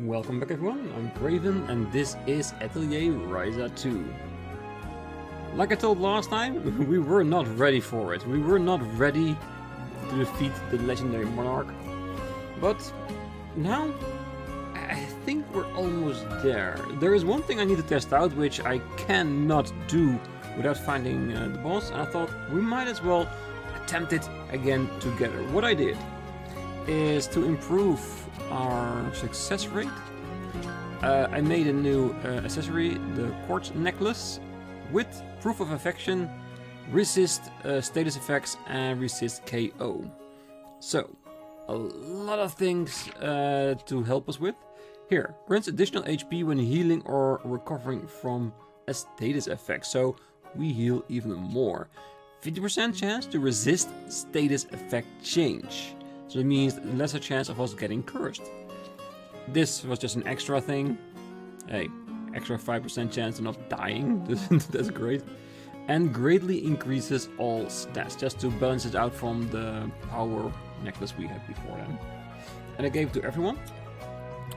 Welcome back everyone, I'm Craven and this is Atelier Ryza 2. Like I told last time, we were not ready for it. We were not ready to defeat the legendary Monarch. But now, I think we're almost there. There is one thing I need to test out which I cannot do without finding the boss. And I thought we might as well attempt it again together. What I did is to improve our success rate. I made a new accessory, the quartz necklace, with proof of affection, resist status effects, and resist KO. So, a lot of things to help us with. Here, grants additional HP when healing or recovering from a status effect, so we heal even more. 50% chance to resist status effect change. So it means lesser chance of us getting cursed. This was just an extra thing. Hey, extra 5% chance of not dying. That's great. And greatly increases all stats, just to balance it out from the power necklace we had before then. And I gave it to everyone.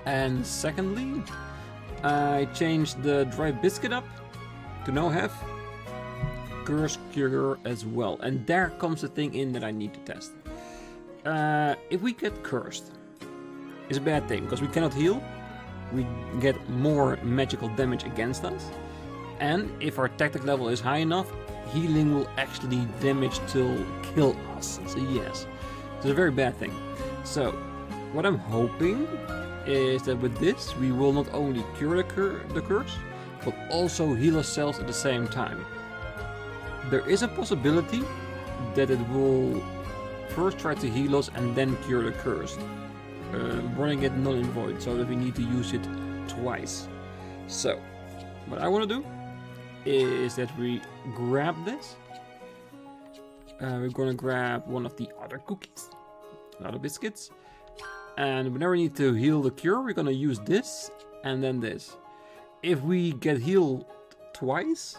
And secondly, I changed the dry biscuit up to now have curse cure as well. And there comes the thing in that I need to test. If we get cursed, it's a bad thing because we cannot heal. We get more magical damage against us, and if our tactic level is high enough, healing will actually damage till kill us. So yes, it's a very bad thing. So what I'm hoping is that with this we will not only cure the curse, but also heal ourselves at the same time. There is a possibility that it will first try to heal us and then cure the curse, running it null and void, so that we need to use it twice. So, what I want to do is that we grab this. We're gonna grab one of the other cookies, other biscuits, and whenever we need to heal the cure, we're gonna use this and then this. If we get healed twice,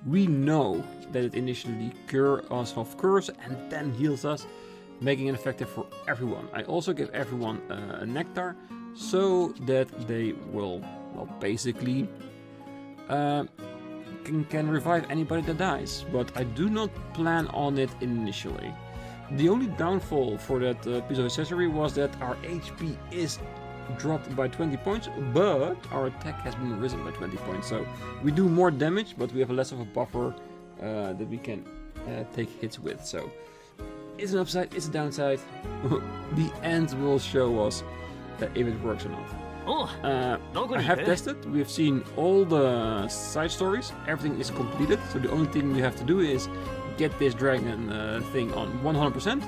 we know that it initially cures us of curse and then heals us, making it effective for everyone. I also give everyone a nectar so that they will, well, basically can revive anybody that dies. But I do not plan on it initially. The only downfall for that piece of accessory was that our HP is dropped by 20 points, but our attack has been risen by 20 points. So we do more damage, but we have less of a buffer that we can take hits with. So it's an upside, it's a downside. The end will show us if it works or not. I have tested, we have seen all the side stories, everything is completed, so the only thing we have to do is get this dragon thing on 100%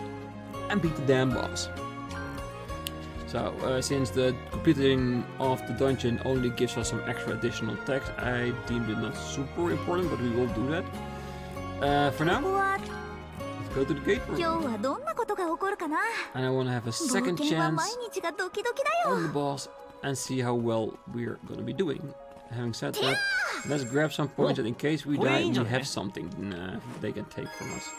and beat the damn boss. So, since the completing of the dungeon only gives us some extra additional text, I deemed it not super important, but we will do that. For now, let's go to the gate room. And I want to have a second chance on the boss and see how well we're going to be doing. Having said that, let's grab some points, and in case we die, we have something they can take from us.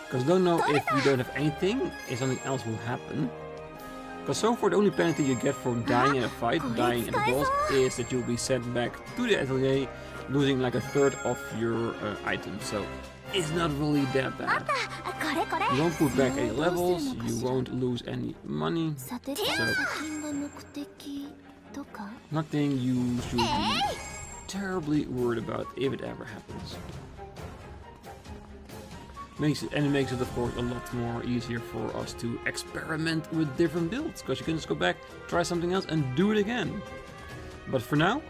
Because don't know if we don't have anything, if something else will happen. Because so far the only penalty you get for dying in a fight, dying in the boss, is that you'll be sent back to the atelier, losing like a third of your items. So it's not really that bad. You won't put back any levels, you won't lose any money. So nothing you should be terribly worried about if it ever happens. It makes it of course a lot more easier for us to experiment with different builds, because you can just go back, try something else and do it again. But for now,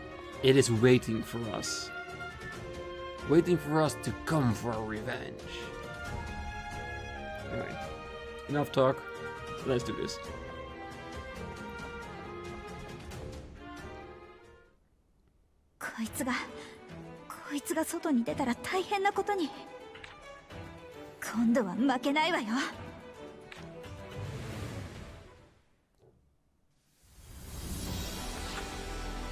it is waiting for us. Waiting for us to come for our revenge. Alright, enough talk, let's do this.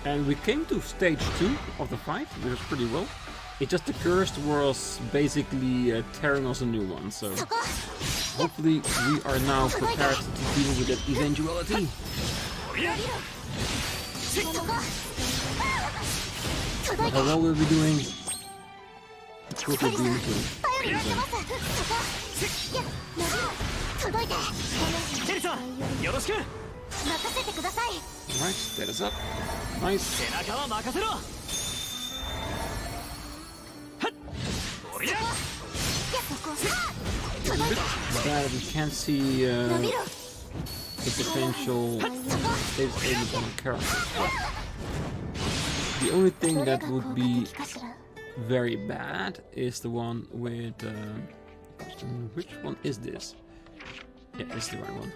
And we came to stage 2 of the fight, which was pretty well. It's just the cursed was basically tearing us a new one, so hopefully we are now prepared to deal with that eventuality. How well will we be doing? Kurken beam too. Alright, status up. Nice. A bit bad we can't see the potential status ailment on the character. The only thing that would be very bad is the one with which one is this? Yeah, it's the right one.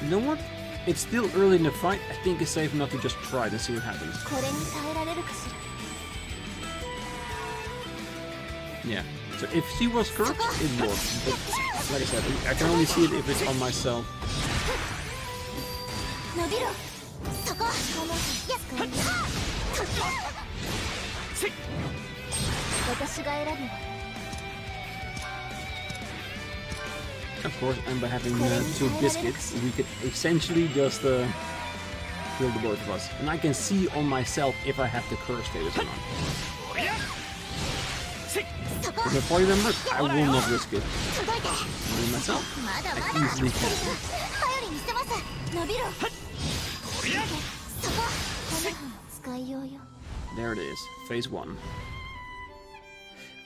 You know what? It's still early in the fight. I think it's safe not to just try it and see what happens. Yeah. So if she was cursed, it works. But like I said, I can only see it if it's on myself. Of course, and by having 2 biscuits, we could essentially just kill the both of us. And I can see on myself if I have the curse status or not. As a party member, I will not risk it. Me myself, I easily can. There it is, phase 1.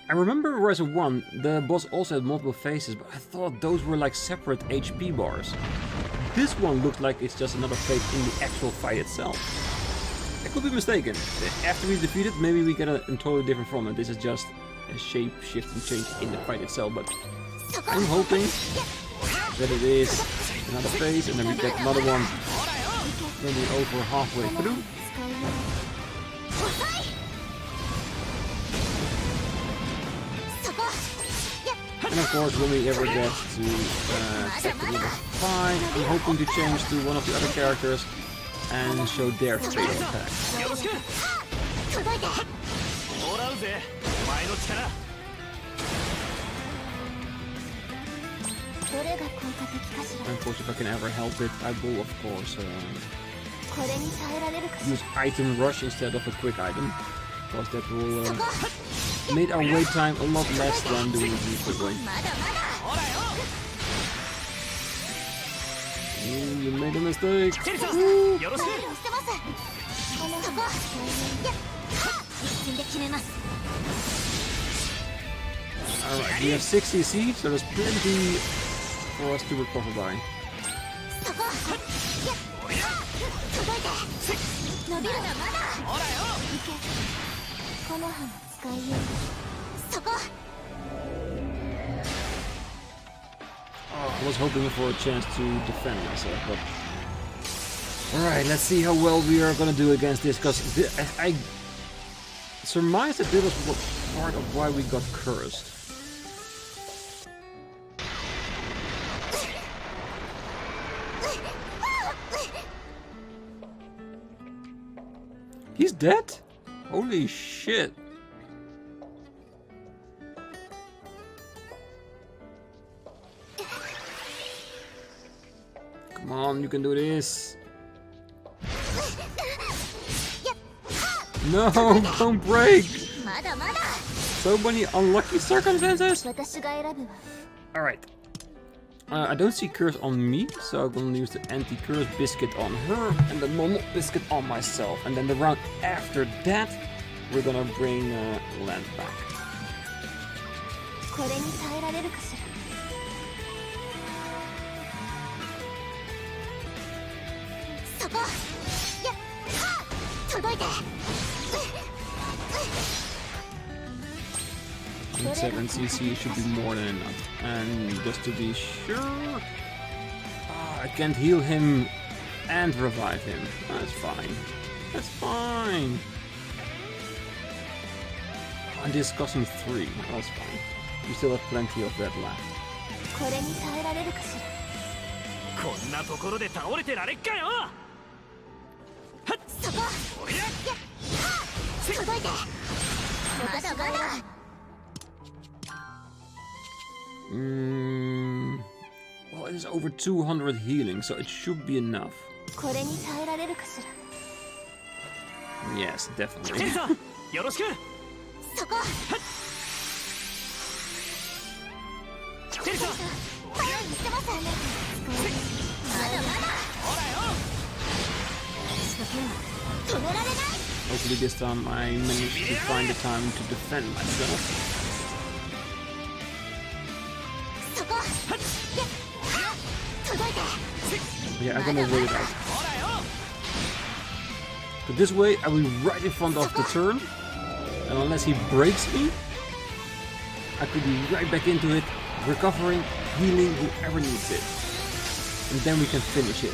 I remember Ryza 1, the boss also had multiple phases, but I thought those were like separate HP bars. This one looked like it's just another phase in the actual fight itself. I could be mistaken. After we defeat it, maybe we get a totally different form, and this is just a shape shift and change in the fight itself, but I'm hoping that it is another phase, and then we get another one when we're over halfway through. And of course, when we ever get to chapter number 5, I'm hoping to change to one of the other characters and show their fatal attack. Of course, if I can ever help it, I will of course use item rush instead of a quick item, because that will make our wait time a lot less than doing it the quick way. You made a mistake. Alright, we have 6 CC, so there's plenty for us to recover by. I was hoping for a chance to defend myself, but... Alright, let's see how well we are gonna do against this, because I surmise that this was part of why we got cursed. He's dead? Holy shit. Come on, you can do this. No, don't break. So many unlucky circumstances. Alright. I don't see curse on me, so I'm gonna use the anti-curse biscuit on her and the normal biscuit on myself. And then the round after that, we're gonna bring Land back. And 7 CC should be more than enough. And just to be sure, I can't heal him and revive him. That's fine. That's fine. And this cost him 3. That's fine. We still have plenty of that left. is over 200 healing, so it should be enough. Yes, definitely. Hopefully this time I managed to find the time to defend myself. Yeah, I'm gonna wait it out. But this way I will be right in front of the turn, and unless he breaks me, I could be right back into it, recovering, healing whoever needs it. And then we can finish it.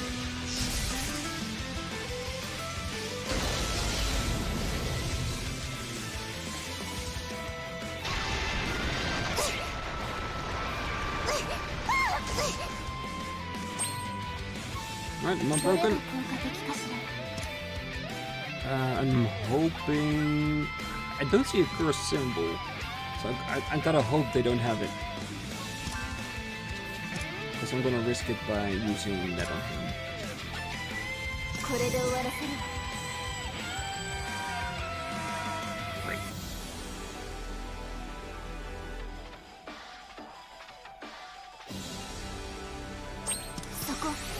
Right, not broken. I'm hoping... I don't see a curse symbol, so I gotta hope they don't have it. Because I'm gonna risk it by using that on him. Great.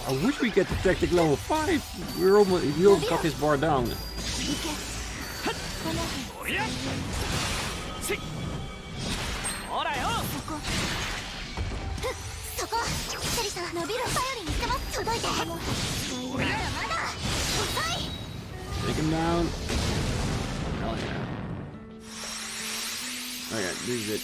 I wish we get the tactic level 5. We almost got his bar down. Take him down. Hell yeah. Okay, this is it.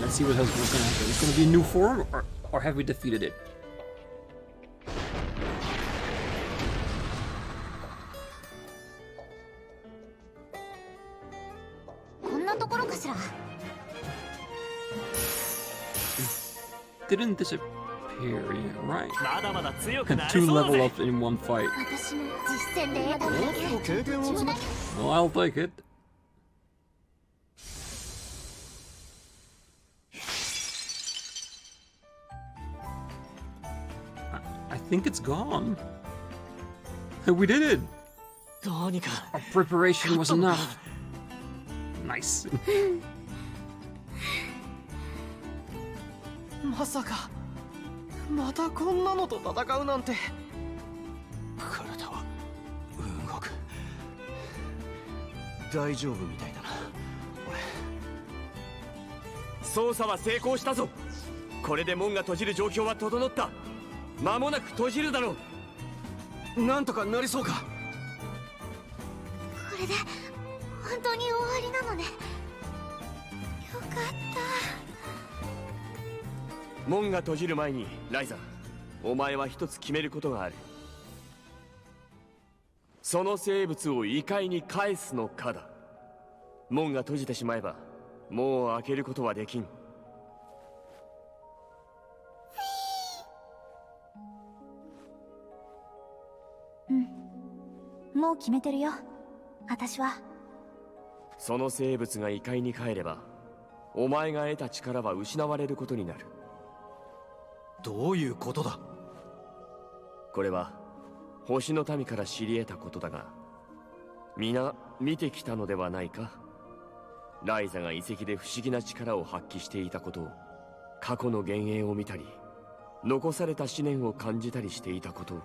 Let's see what's gonna happen. It's gonna be a new form, or have we defeated it? Didn't disappear yet, right? 2 level ups in one fight. Well, I'll take it. I think it's gone. We did it! Our preparation was enough. Nice. まさかまたこんなのと戦うなんて。体は動く。大丈夫みたいだな俺。操作は成功したぞ。これで門が閉じる状況は整った。間もなく閉じるだろう。なんとかなりそうか。これで本当に終わりなのね。よかった。門が閉じる前にライザー、お前は一つ決めることがある。その生物を異界に返すのかだ。門が閉じてしまえばもう開けることはできん。もう決めてるよ、私は。その生物が異界に帰れば、お前が得た力は失われることになる。どういうことだ？これは星の民から知り得たことだが、皆見てきたのではないか？ライザが遺跡で不思議な力を発揮していたことを、過去の幻影を見たり、残された思念を感じたりしていたことを。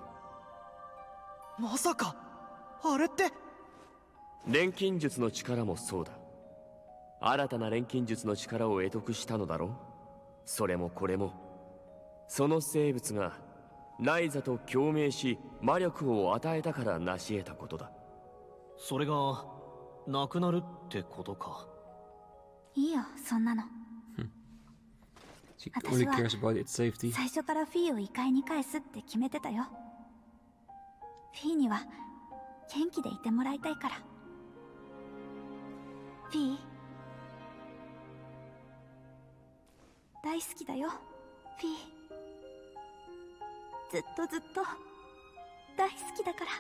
まさかあれって錬金術の力もそうだ。新たな錬金術の力を得得したのだろう。それもこれもその生物がライザと共鳴し魔力を与えたから成し得たことだ。それがなくなるってことか。いいよ、そんなの。私は最初からフィーを異界に返すって決めてたよ。フィーには元気でいてもらいたいから。フィー、大好きだよ、フィー。ずっとずっと大好きだから。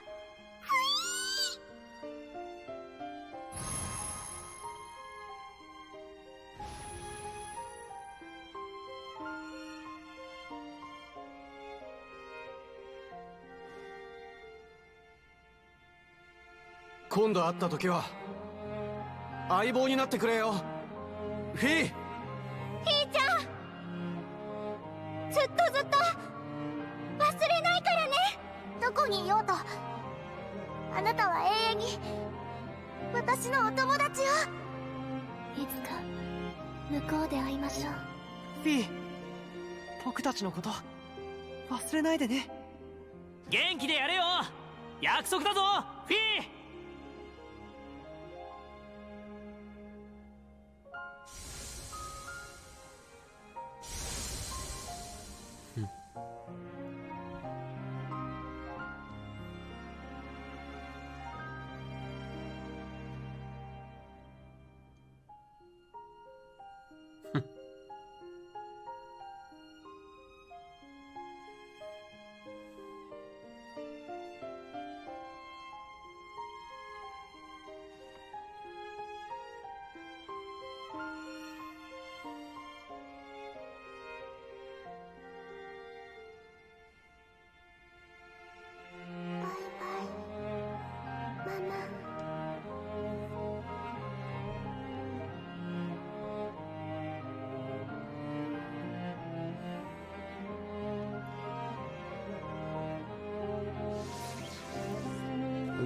今度会った時は相棒になってくれよ、フィー。フィーちゃん、ずっとずっと忘れないからね。どこにいようとあなたは永遠に私のお友達よ。いつか向こうで会いましょう。フィー、僕たちのこと忘れないでね。元気でやれよ、約束だぞフィー。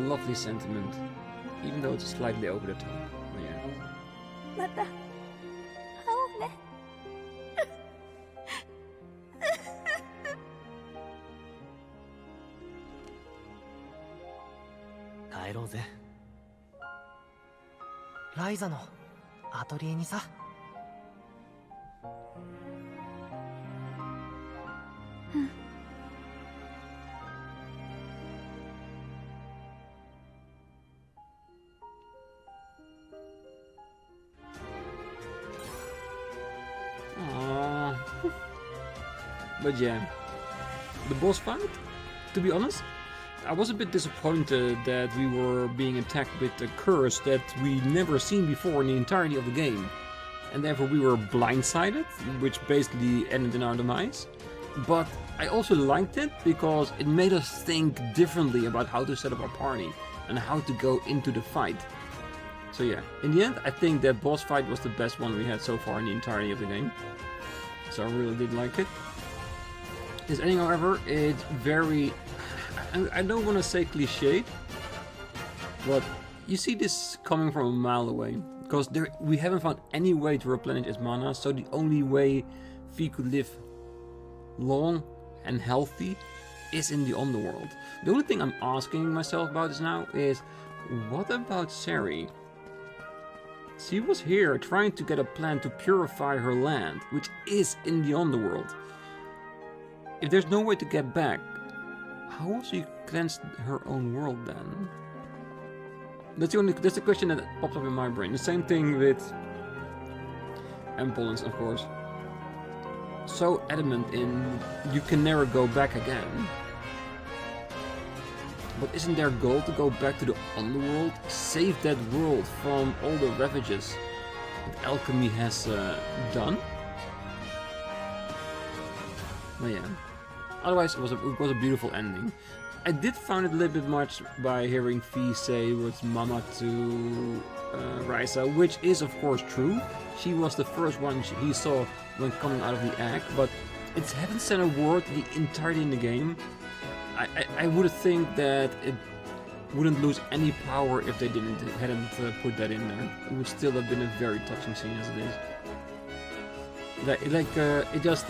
Lovely sentiment, even though it's slightly over the top. Oh, yeah. また会おうね。帰ろうぜ。ライザのアトリエにさ。But yeah, the boss fight, to be honest, I was a bit disappointed that we were being attacked with a curse that we never seen before in the entirety of the game. And therefore we were blindsided, which basically ended in our demise. But I also liked it because it made us think differently about how to set up our party and how to go into the fight. So yeah, in the end I think that boss fight was the best one we had so far in the entirety of the game. So I really did like it. This ending, however, it's very... I don't want to say cliched, but you see this coming from a mile away. Because we haven't found any way to replenish his mana, so the only way Fi could live long and healthy is in the underworld. The only thing I'm asking myself about this now is, what about Sari? She was here trying to get a plan to purify her land, which is in the underworld. If there's no way to get back, how will she cleanse her own world then? That's the question that pops up in my brain. The same thing with Empolens, of course. So adamant in you can never go back again. But isn't their goal to go back to the underworld, save that world from all the ravages that alchemy has done? Well, yeah. Otherwise, it was a beautiful ending. I did find it a little bit much by hearing Fi say with Mama to Ryza, which is of course true. She was the first one he saw when coming out of the egg, but it haven't said a word the entirety in the game. I would think that it wouldn't lose any power if they hadn't put that in there. It would still have been a very touching scene as it is. It just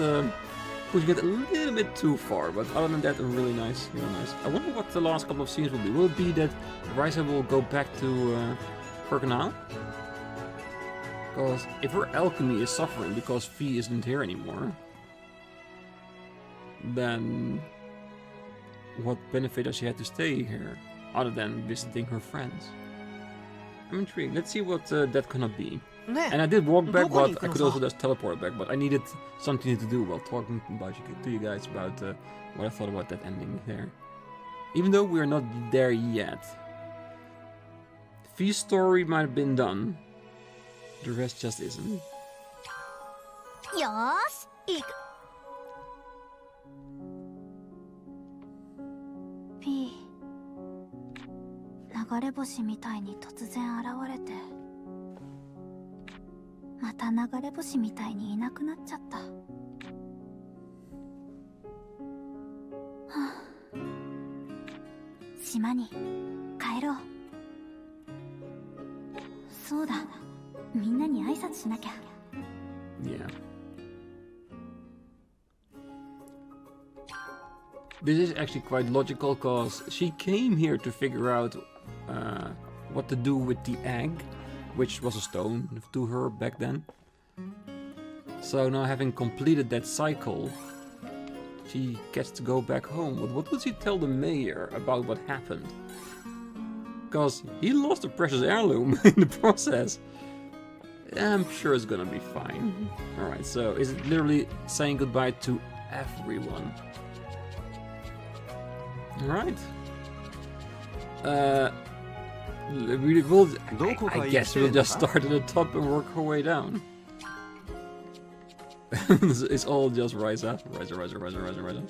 pushing it a little bit too far, but other than that, really nice, really nice. I wonder what the last couple of scenes will be. Will it be that Ryza will go back to Kurken Island? Because if her alchemy is suffering because Fi isn't here anymore, then what benefit does she have to stay here, other than visiting her friends? I'm intrigued. Let's see what that gonna be. And I did walk back, but I could also just teleport back, but I needed something to do while talking to you guys about what I thought about that ending there. Even though we're not there yet. Fi's story might have been done. The rest just isn't. Yosh, iku. Fi, 流れ星みたいに突然現れて、また流れ星みたいにいなくなっちゃった。はあ、島に帰ろう。そうだ、みんなに挨拶しなきゃ。Yeah. This is actually quite logical, cause she came here to figure out what to do with the egg, which was a stone to her back then. So now, having completed that cycle, she gets to go back home. But what would she tell the mayor about what happened? Because he lost a precious heirloom in the process. I'm sure it's gonna be fine. Alright, so is it literally saying goodbye to everyone? Alright. We will, I guess we'll just start at the top and work our way down. It's all just Ryza. Ryza.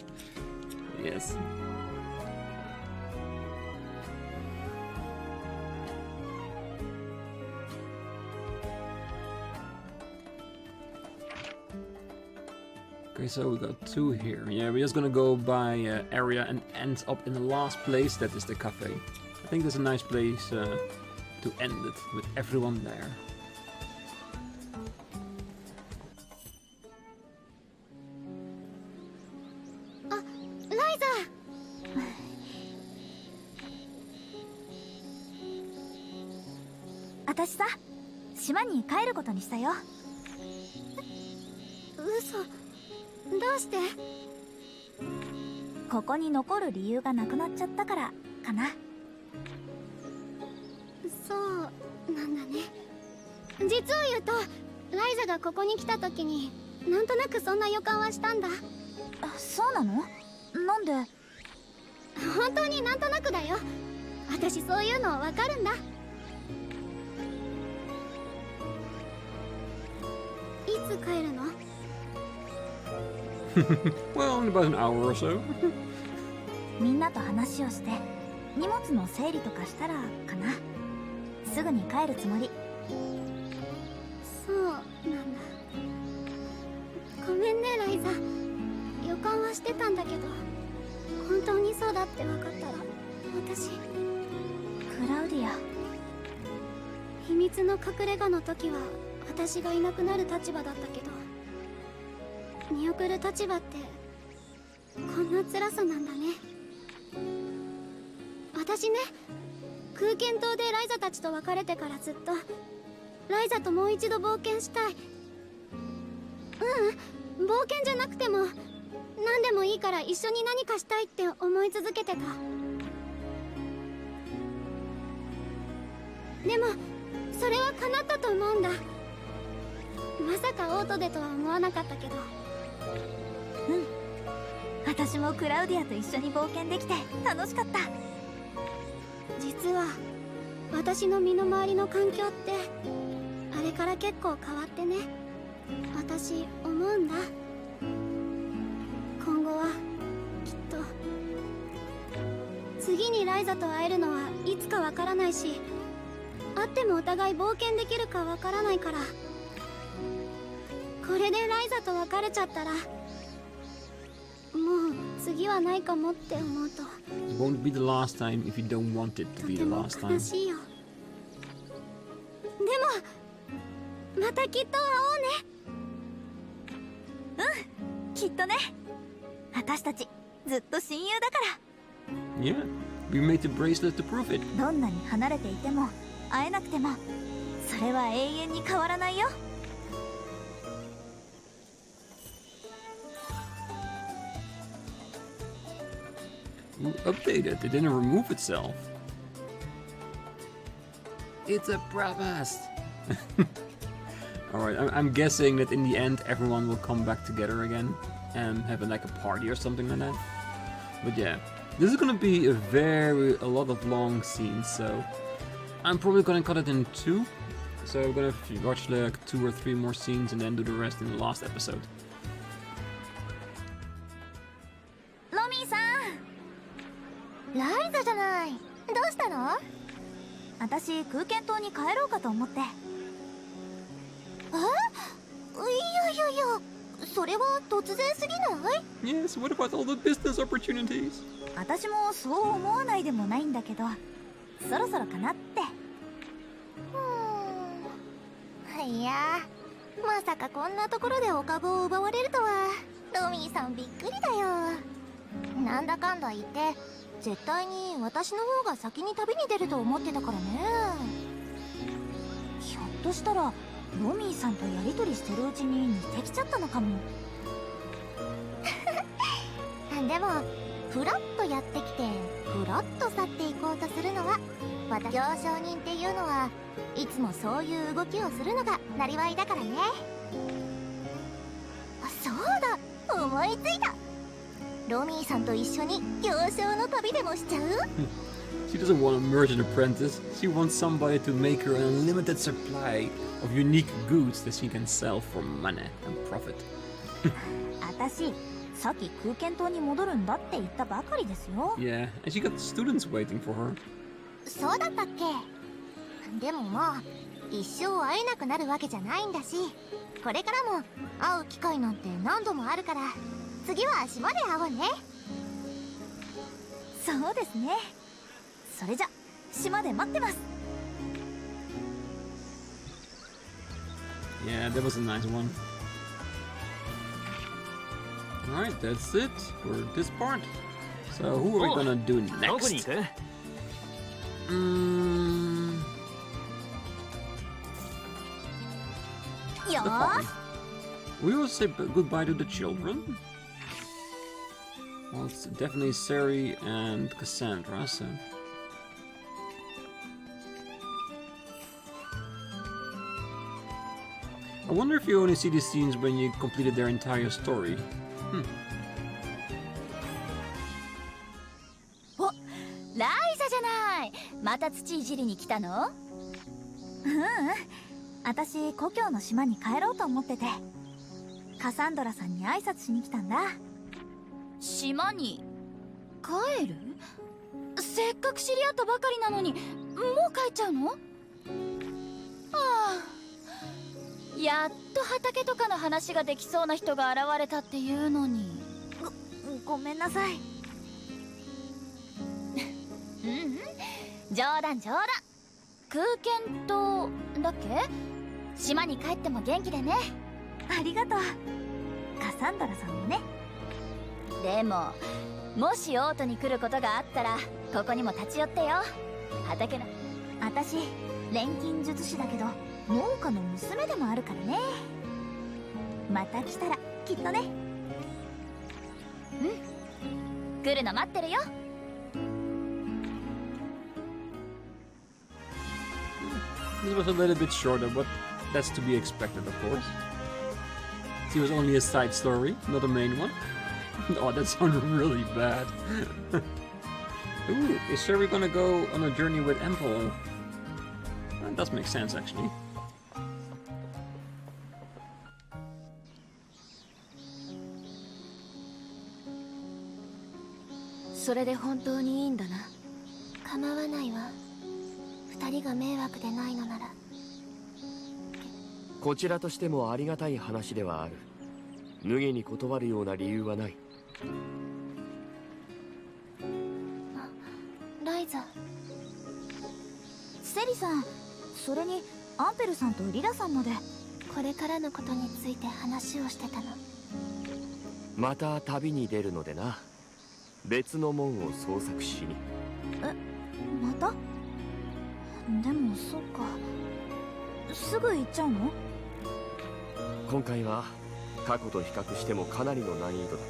Yes. Okay, so we got 2 here. Yeah, we're just gonna go by area and end up in the last place. That is the cafe. I think that's a nice place to end it, with everyone there. Ryza! 私さ、島に帰ることにしたよ。嘘。どうして？ここに残る理由がなくなっちゃったからかな。そうなんだね。実を言うと、ライザがここに来た時になんとなくそんな予感はしたんだ。そうなの？なんで？本当になんとなくだよ。私そういうのわかるんだ。いつ帰るの？Well, in about an hour or so. みんなと話をして荷物の整理とかしたらかな。すぐに帰るつもり。そうなんだ。ごめんねライザ。予感はしてたんだけど、本当にそうだって分かったら私。クラウディア。秘密の隠れ家の時は私がいなくなる立場だったけど、見送る立場ってこんな辛さなんだね。私ね、空間島でライザたちと別れてからずっとライザともう一度冒険したい。冒険じゃなくても何でもいいから一緒に何かしたいって思い続けてた。でもそれは叶ったと思うんだ。まさかオートでとは思わなかったけど。私もクラウディアと一緒に冒険できて楽しかった。実は私の身の回りの環境ってあれから結構変わってね。私思うんだ。今後はきっと次にライザと会えるのはいつかわからないし、会ってもお互い冒険できるかわからないから、これでライザと別れちゃったらもう次はないかもって思うと。 It won't be the last time if you don't want it to be the last とて time. も悲しいよ。でもまたきっと会おうね。きっとね。私たちずっと親友だから。Yeah, we made the bracelet to prove it. どんなに離れていても会えなくてもそれは永遠に変わらないよ。Updated, it didn't remove itself. It's a promise. Alright, I'm guessing that in the end everyone will come back together again and have like a party or something like that. But yeah, this is gonna be a lot of long scenes, so I'm probably gonna cut it in 2. So we're gonna watch like 2 or 3 more scenes and then do the rest in the last episode. ロミーさん、ライザじゃない。どうしたの？私空間島に帰ろうかと思って。いやいやいや、それは突然すぎない？ Yes, what about all the business opportunities? 私もそう思わないでもないんだけど、そろそろかなって。いや、まさかこんなところでお株を奪われるとは。ロミーさんびっくりだよ。なんだかんだ言って絶対に私の方が先に旅に出ると思ってたからね。ひょっとしたらロミーさんとやり取りしてるうちに似てきちゃったのかも。でもフラッとやってきてフラッと去っていこうとするのは、行商人っていうのはいつもそういう動きをするのがなりわいだからね。そうだ、思いついた。ロミーさんと一緒に行商の旅でもしちゃう？ She doesn't want to merge an apprentice. She wants somebody to make her an unlimited supply of unique goods that she can sell for money and profit. 私、さっき空間島に戻るんだって言ったばかりですよ。Yeah, and she got students waiting for her. そうだったっけ？でももう一生会えなくなるわけじゃないんだし、これからも会う機会なんて何度もあるから、次は島で会おうね。そうですね。それじゃ島で待ってます。 Yeah, that was a nice one. Alright, that's it for this part. So who are we gonna do どこに next? 行く？ よ The ー farm. し。 We will say goodbye to the children. Well, it's definitely Sari and Cassandra, so... I wonder if you only see these scenes when you completed their entire story. お、ライザじゃない。また土いじりに来たの？私故郷の島に帰ろうと思ってて、カサンドラさんに挨拶しに来たんだ。島に帰る？せっかく知り合ったばかりなのに、もう帰っちゃうの？やっと畑とかの話ができそうな人が現れたっていうのに。ごめんなさい。冗談冗談。空間島だっけ？島に帰っても元気でね。ありがとう。カサンドラさんもね。でももしオートに来ることがあったら、ここにも立ち寄ってよ。畑の私錬金術師だけど農家の娘でもあるからね。また来たらきっとね。来るの待ってるよ。This was a little bit shorter, but that's to be expected, of course. It was only a side story, not a main one. Oh, that sounded really bad. Ooh, is Sherry gonna go on a journey with Empel? That does make sense, actually. それで本当にいいんだな。構わないわ。二人が迷惑でないのなら。こちらとしてもありがたい話ではある。無下に断るような理由はない。ライザ。セリさん、それにアンペルさんとリラさんまでこれからのことについて話をしてたの。また旅に出るのでな。別の門を捜索しに。また？でもそっか。すぐ行っちゃうの？今回は過去と比較してもかなりの難易度だっ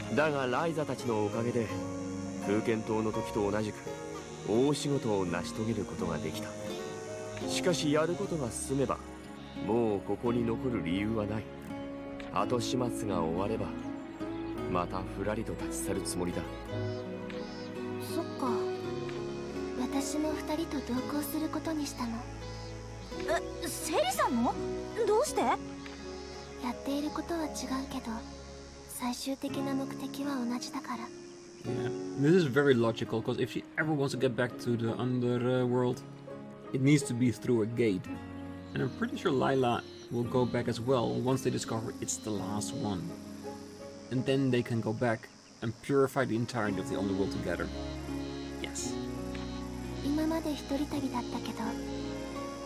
た。だがライザたちのおかげで空間島の時と同じく大仕事を成し遂げることができた。しかしやることが進めばもうここに残る理由はない。後始末が終わればまたふらりと立ち去るつもりだ。そっか。私も二人と同行することにしたの。セリさんも？どうして？やっていることは違うけど最終的な目的は同じだから。Yeah, this is very logical, because if she ever wants to get back to the underworld, it needs to be through a gate. And I'm pretty sure Lila will go back as well once they discover it's the last one. And then they can go back and purify the entirety of the underworld together. Yes. 今まで一人旅だったけど、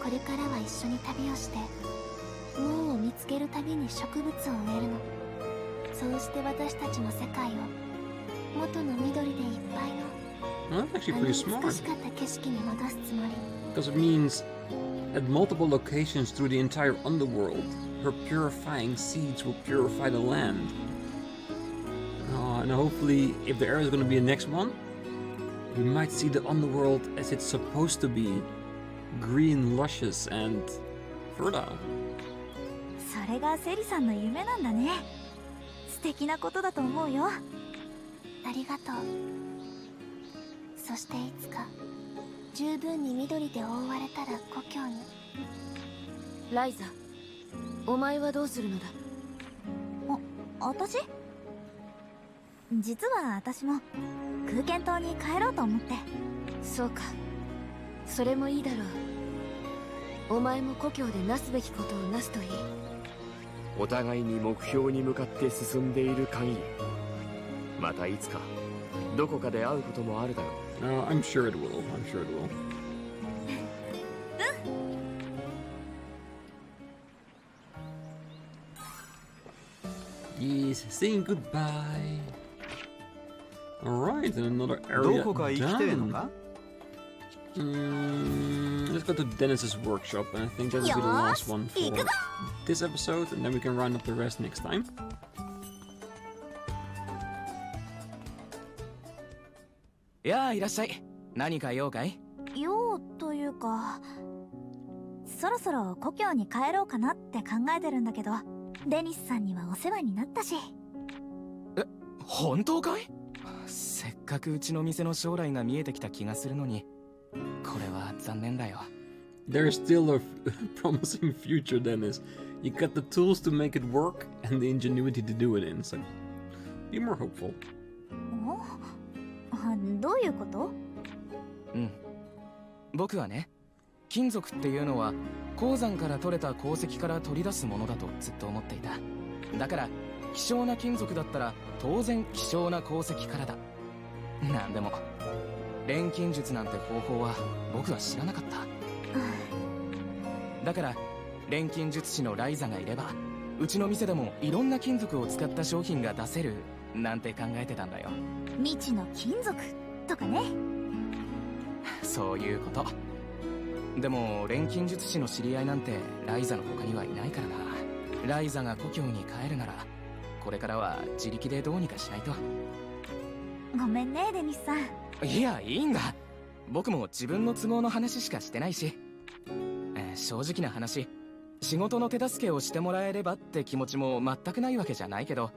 これからは一緒に旅をして、門を見つけるたびに植物を植えるの。そうして私たちの世界を元の緑でいっぱいの Well, that's actually pretty smart. 美しかった景色に戻すつもり。 Because it means at multiple locations through the entire underworld, her purifying seeds will purify the land. And hopefully, if there is going to be a next one, we might see the underworld as it's supposed to be. Green, luscious, and fertile. それがセリさんの夢なんだね。素敵なことだと思うよ。ありがとう。そしていつか十分に緑で覆われたら故郷に。ライザ、お前はどうするのだ？私？実は私も空間島に帰ろうと思って。そうか、それもいいだろう。お前も故郷でなすべきことをなすといい。お互いに目標に向かって進んでいる限り、またいつかどこかで会うこともあるだろう。I'm sure it will. I'm sure it will. Yes, saying goodbye. Alright, and another area done. Let's go to Dennis's workshop, and I think that will be the last one for this episode, and then we can round up the rest next time. やあ、いらっしゃい。何か用かい？用というか、そろそろ故郷に帰ろうかなって考えてるんだけど、デニスさんにはお世話になったし。え、本当かい？せっかくうちの店の将来が見えてきた気がするのに、これは残念だよ。There's still a promising future, Dennis. You got the tools to make it work and the ingenuity to do it in, so be more hopeful. どういうこと？うん。僕はね、金属っていうのは鉱山から取れた鉱石から取り出すものだとずっと思っていた。だから希少な金属だったら当然希少な鉱石からだ。なんでも錬金術なんて方法は僕は知らなかった。だから錬金術師のライザがいれば、うちの店でもいろんな金属を使った商品が出せるなんて考えてたんだよ。未知の金属とかね。そういうこと。でも錬金術師の知り合いなんてライザの他にはいないからな。ライザが故郷に帰るなら、これからは自力でどうにかしないと。ごめんね、デニスさん。いや、いいんだ。僕も自分の都合の話しかしてないし、正直な話、仕事の手助けをしてもらえればって気持ちも全くないわけじゃないけど、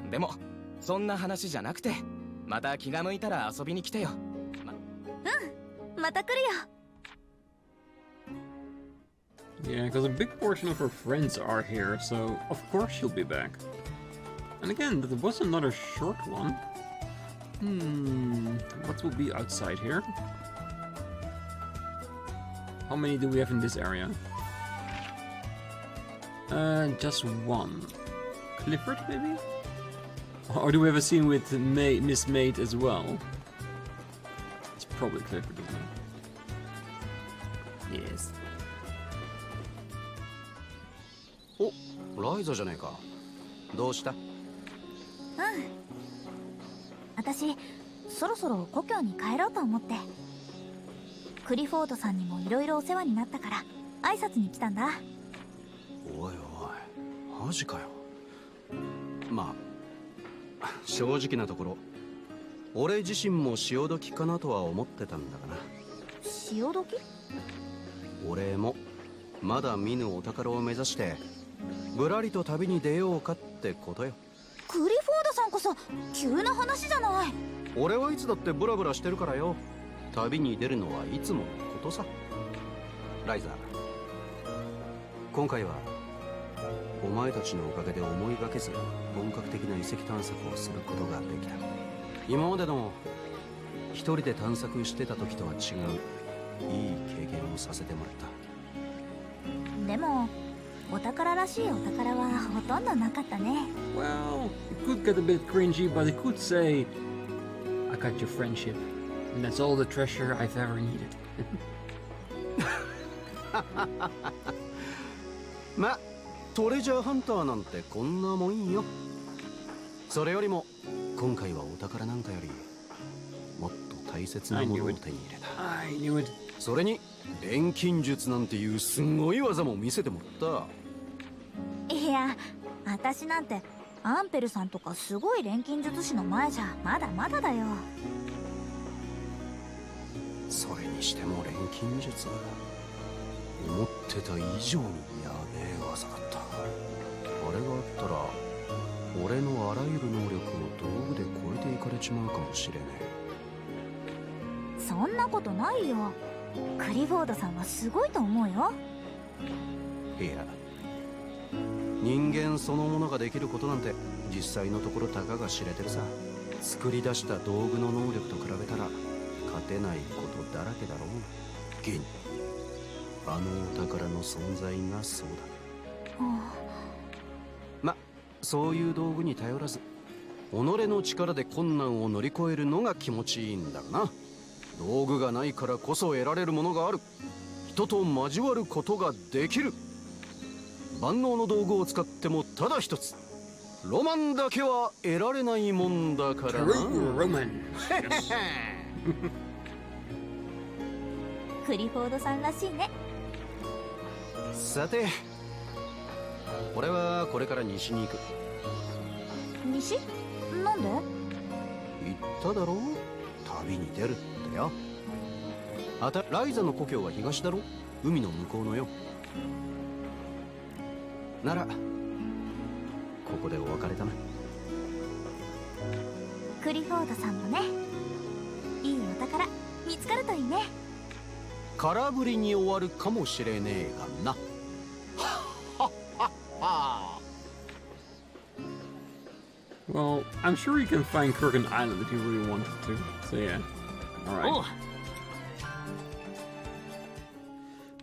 でもそんな話じゃなくて、また気が向いたら遊びに来てよ。また来るよ。Yeah, because a big portion of her friends are here, so of course she'll be back. And again, there was another short one. What will be outside here? How many do we have in this area? Just one. Clifford, maybe? Or do we have a scene with Miss Maid as well? It's probably Clifford, isn't it? Yes. ライザじゃねえか。どうした？私、そろそろ故郷に帰ろうと思って。クリフォードさんにもいろいろお世話になったから挨拶に来たんだ。おいおい、マジかよ。まあ、正直なところ、俺自身も潮時かなとは思ってたんだがな。潮時？俺もまだ見ぬお宝を目指してぶらりと旅に出ようかってことよ。クリフォードさんこそ急な話じゃない。俺はいつだってブラブラしてるからよ。旅に出るのはいつものことさ。ライザー、今回はお前たちのおかげで思いがけず本格的な遺跡探索をすることができた。今までの一人で探索してた時とは違ういい経験をさせてもらった。でもお宝らしいお宝はほとんどなかったね。 Well, it could get a bit cringy, but it could say, I got your friendship, and that's all the treasure I've ever needed. ま、トレジャーハンターなんてこんなもんよ。それよりも今回はお宝なんかよりもっと大切なものを手に入れた。I knew it. それに錬金術なんていうすごい技も見せてもらった。いや、私なんてアンペルさんとかすごい錬金術師の前じゃまだまだだよ。それにしても錬金術思ってた以上にやべえ技だった。あれがあったら俺のあらゆる能力を道具で超えていかれちまうかもしれねそんなことないよ。クリフォードさんはすごいと思うよ。え。いや、人間そのものができることなんて実際のところたかが知れてるさ。作り出した道具の能力と比べたら勝てないことだらけだろう。現にあのお宝の存在がそうだ。ま、そういう道具に頼らず己の力で困難を乗り越えるのが気持ちいいんだろうな。道具がないからこそ得られるものがある。人と交わることができる。万能の道具を使ってもただ一つロマンだけは得られないもんだからな。 True Roman. クリフォードさんらしいね。さて、俺はこれから西に行く。西？なんで？言っただろ、旅に出るってよ。ライザの故郷は東だろ、海の向こうのよ。ならここでお別れだな。クリフォードさんもね、いいお宝見つかるといいね。空振りに終わるかもしれねえがな。Well, I'm sure you can find Kurken Island if you really wanted to. So yeah. Alright.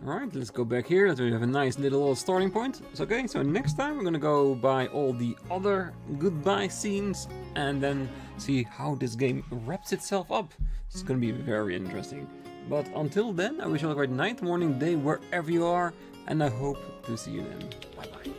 Alright, let's go back here. We have a nice little starting point. It's okay, so next time we're gonna go by all the other goodbye scenes and then see how this game wraps itself up. It's gonna be very interesting. But until then, I wish you all a great night, morning, day, wherever you are, and I hope to see you then. Bye bye.